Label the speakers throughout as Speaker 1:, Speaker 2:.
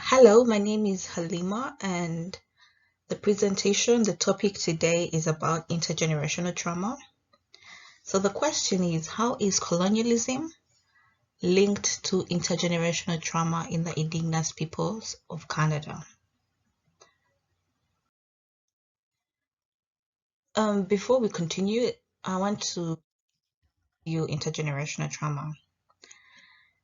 Speaker 1: Hello, my name is Halima, and the topic today is about intergenerational trauma. So the question is, how is colonialism linked to intergenerational trauma in the indigenous peoples of Canada? Before we continue, I want to view intergenerational trauma.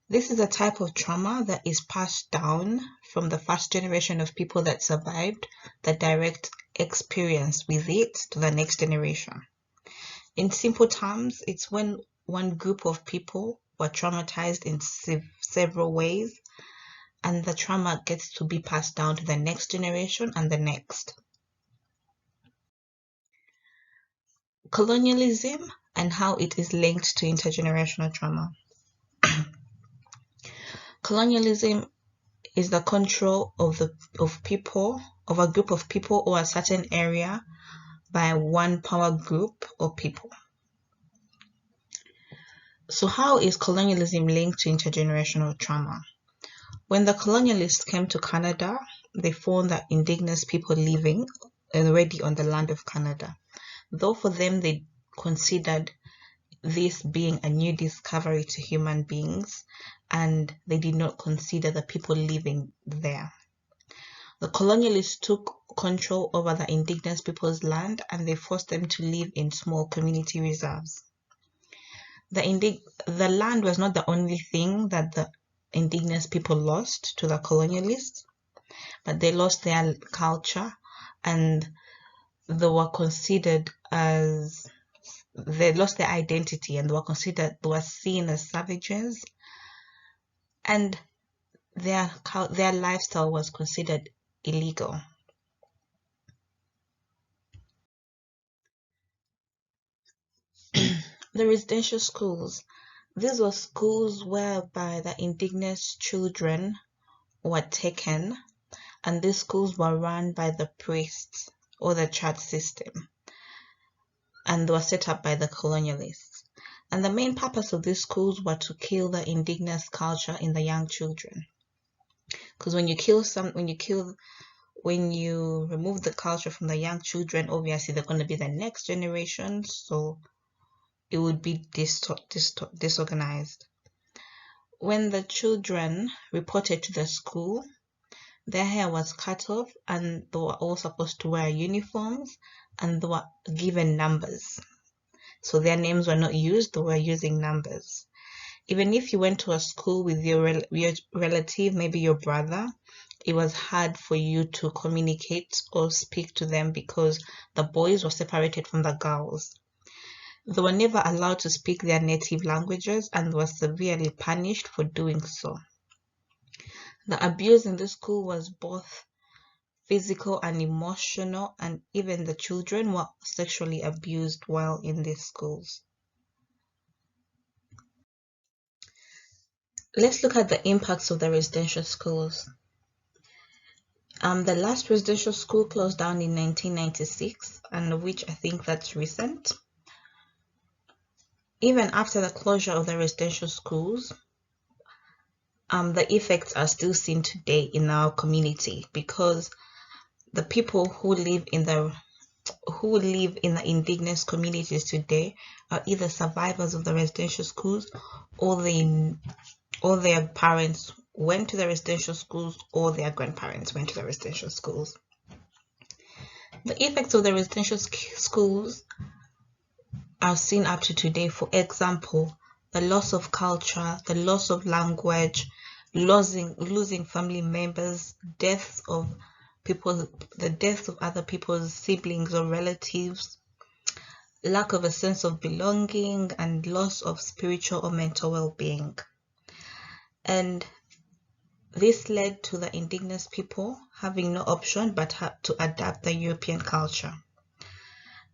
Speaker 1: This is a type of trauma that is passed down from the first generation of people that survived the direct experience with it to the next generation. In simple terms, it's when one group of people were traumatized in several ways, and the trauma gets to be passed down to the next generation and the next. Colonialism and how it is linked to intergenerational trauma. Colonialism is the control of a group of people or a certain area by one power group or people. So how is colonialism linked to intergenerational trauma? When the colonialists came to Canada, they found that indigenous people living already on the land of Canada. Though for them, they considered this being a new discovery to human beings, and they did not consider the people living there. The colonialists took control over the indigenous people's land, and they forced them to live in small community reserves. The land was not the only thing that the indigenous people lost to the colonialists, but they lost their culture, and they lost their identity, and they were seen as savages, and their lifestyle was considered illegal. The residential schools. These were schools whereby the indigenous children were taken, and these schools were run by the priests or the church system, and they were set up by the colonialists. And the main purpose of these schools were to kill the indigenous culture in the young children. Because when you remove the culture from the young children, obviously they're going to be the next generation, so it would be disorganized. When the children reported to the school, their hair was cut off, and they were all supposed to wear uniforms, and they were given numbers. So their names were not used, they were using numbers. Even if you went to a school with your relative, maybe your brother, it was hard for you to communicate or speak to them because the boys were separated from the girls. They were never allowed to speak their native languages and were severely punished for doing so. The abuse in the school was both physical and emotional, and even the children were sexually abused while in these schools. Let's look at the impacts of the residential schools. The last residential school closed down in 1996, and which I think that's recent. Even after the closure of the residential schools, the effects are still seen today in our community, because the people who live in the indigenous communities today are either survivors of the residential schools, or their parents went to the residential schools, or their grandparents went to the residential schools. The effects of the residential schools are seen up to today. For example, the loss of culture, the loss of language, losing family members, the deaths of other people's siblings or relatives, lack of a sense of belonging, and loss of spiritual or mental well-being. And this led to the indigenous people having no option but to adapt the European culture.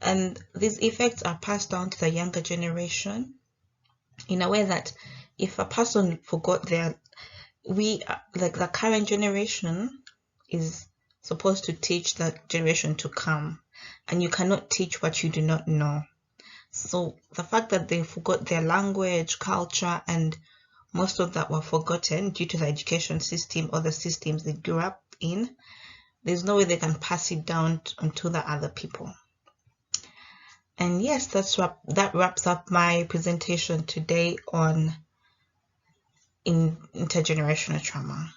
Speaker 1: And these effects are passed down to the younger generation in a way that if a person forgot the current generation is supposed to teach the generation to come, and you cannot teach what you do not know. So the fact that they forgot their language, culture, and most of that were forgotten due to the education system or the systems they grew up in. There's no way they can pass it down onto the other people. And yes, that wraps up my presentation today on intergenerational trauma.